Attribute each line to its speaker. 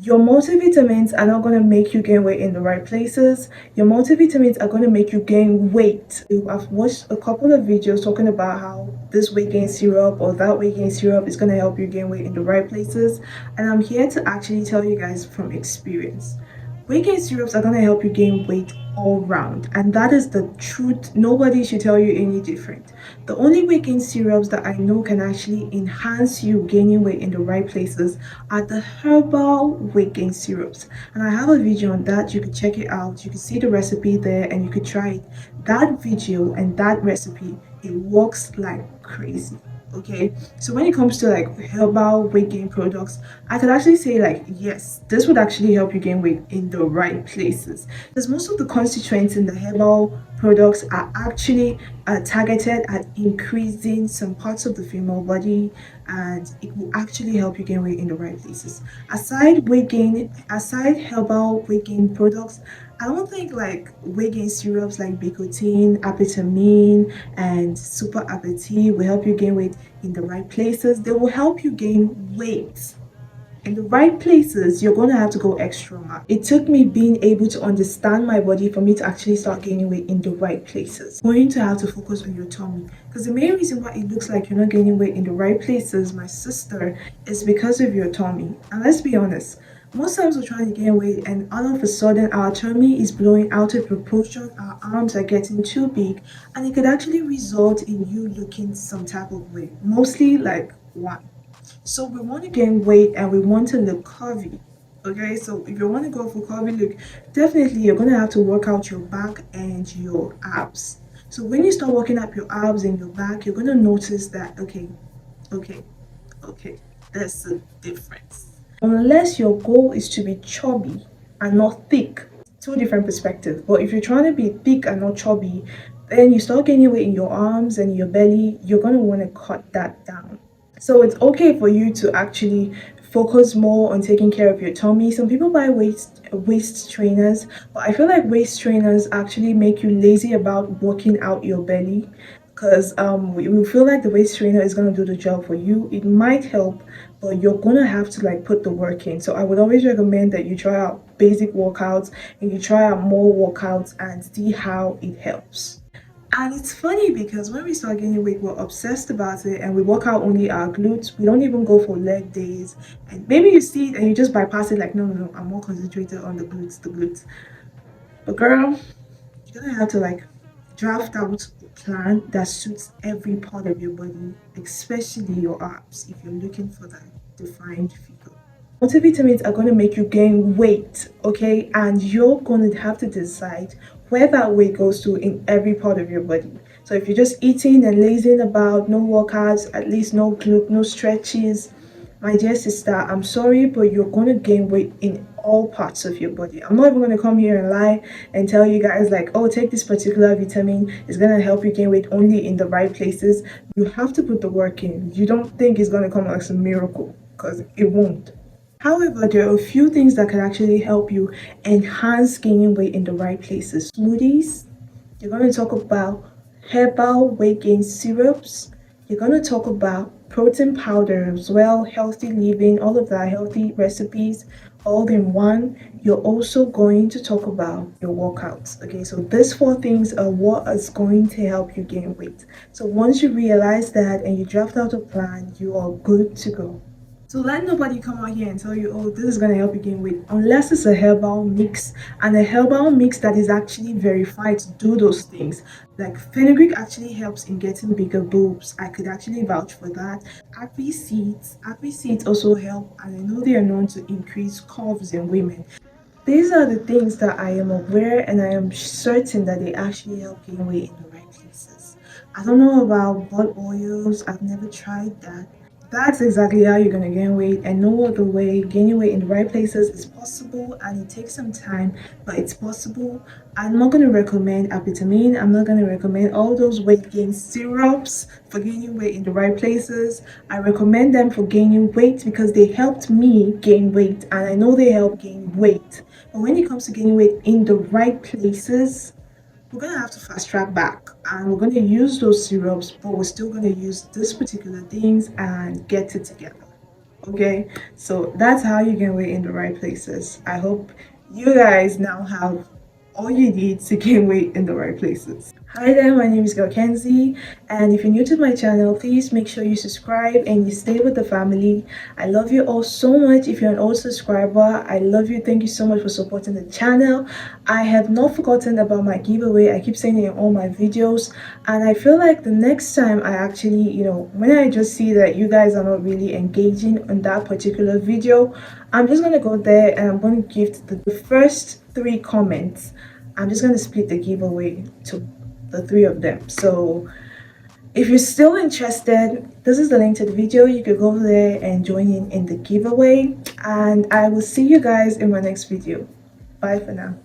Speaker 1: Your multivitamins are not going to make you gain weight in the right places. Your multivitamins are going to make you gain weight. I've watched a couple of videos talking about how this weight gain syrup or that weight gain syrup is going to help you gain weight in the right places. And I'm here to actually tell you guys from experience. Weight gain syrups are going to help you gain weight all round, and that is the truth. Nobody should tell you any different. The only weight gain syrups that I know can actually enhance you gaining weight in the right places are the herbal weight gain syrups, and I have a video on that. You can check it out, you can see the recipe there, and you could try it. That video and that recipe, it works like crazy. Okay, so when it comes to like herbal weight gain products, I could actually say like yes, this would actually help you gain weight in the right places, because most of the constituents in the herbal products are actually targeted at increasing some parts of the female body, and it will actually help you gain weight in the right places. Aside herbal weight gain products, I don't think like weight gain syrups like Bicotin, Apitamine, and Super Apeti will help you gain weight in the right places. They will help you gain weight in the right places. You're going to have to go extra mile. It took me being able to understand my body for me to actually start gaining weight in the right places. You're going to have to focus on your tummy, because the main reason why it looks like you're not gaining weight in the right places, my sister, is because of your tummy. And let's be honest, most times we're trying to gain weight and all of a sudden our tummy is blowing out of proportion, our arms are getting too big, and it could actually result in you looking some type of way, mostly like one. So we want to gain weight and we want to look curvy. Okay, so if you want to go for curvy look, definitely you're gonna have to work out your back and your abs. So when you start working up your abs and your back, you're gonna notice that okay, okay, there's a difference. Unless your goal is to be chubby and not thick, two different perspectives. But if you're trying to be thick and not chubby, then you start gaining weight in your arms and your belly, you're gonna want to cut that down. So it's okay for you to actually focus more on taking care of your tummy. Some people buy waist trainers, but I feel like waist trainers actually make you lazy about working out your belly, because we feel like the waist trainer is going to do the job for you. It might help, but you're gonna have to like put the work in. So I would always recommend that you try out basic workouts and you try out more workouts and see how it helps. And it's funny because when we start gaining weight, we're obsessed about it and we work out only our glutes. We don't even go for leg days. And maybe you see it and you just bypass it like, no, no, no, I'm more concentrated on the glutes, the glutes. But girl, you're gonna have to like draft out a plan that suits every part of your body, especially your abs, if you're looking for that defined figure. Multivitamins are going to make you gain weight, okay? And you're going to have to decide where that weight goes to in every part of your body. So if you're just eating and lazing about, no workouts, at least no glute, no stretches, my dear sister, I'm sorry, but you're going to gain weight in all parts of your body. I'm not even going to come here and lie and tell you guys like, oh, take this particular vitamin, it's going to help you gain weight only in the right places. You have to put the work in. You don't think it's going to come as a miracle, because it won't. However, there are a few things that can actually help you enhance gaining weight in the right places. Smoothies, you're going to talk about herbal weight gain syrups, you're going to talk about protein powder as well, healthy living, all of that, healthy recipes, all in one. You're also going to talk about your workouts. Okay, so these four things are what is going to help you gain weight. So once you realize that and you draft out a plan, you are good to go. So let nobody come out here and tell you, oh, this is going to help you gain weight, unless it's a herbal mix, and a herbal mix that is actually verified to do those things. Like fenugreek actually helps in getting bigger boobs. I could actually vouch for that. Apple seeds also help, and I know they are known to increase curves in women. These are the things that I am aware and I am certain that they actually help gain weight in the right places. I don't know about bud oils, I've never tried that. That's exactly how you're gonna gain weight, and no other way. Gaining weight in the right places is possible and it takes some time, but it's possible. I'm not gonna recommend amphetamine, I'm not gonna recommend all those weight gain syrups for gaining weight in the right places. I recommend them for gaining weight because they helped me gain weight and I know they help gain weight. But when it comes to gaining weight in the right places, we're gonna have to fast track back and we're gonna use those syrups, but we're still gonna use these particular things and get it together. Okay, so that's how you gain weight in the right places. I hope you guys now have all you need to gain weight in the right places. Hi there, my name is Kenzie, and if you're new to my channel, please make sure you subscribe and you stay with the family. I love you all so much. If you're an old subscriber, I love you. Thank you so much for supporting the channel. I have not forgotten about my giveaway. I keep saying it in all my videos, and I feel like the next time I actually, when I just see that you guys are not really engaging on that particular video, I'm just gonna go there and I'm going to give the first 3 comments. I'm just going to split the giveaway to the 3 of them. So if you're still interested, this is the link to the video. You could go there and join in the giveaway, and I will see you guys in my next video. Bye for now.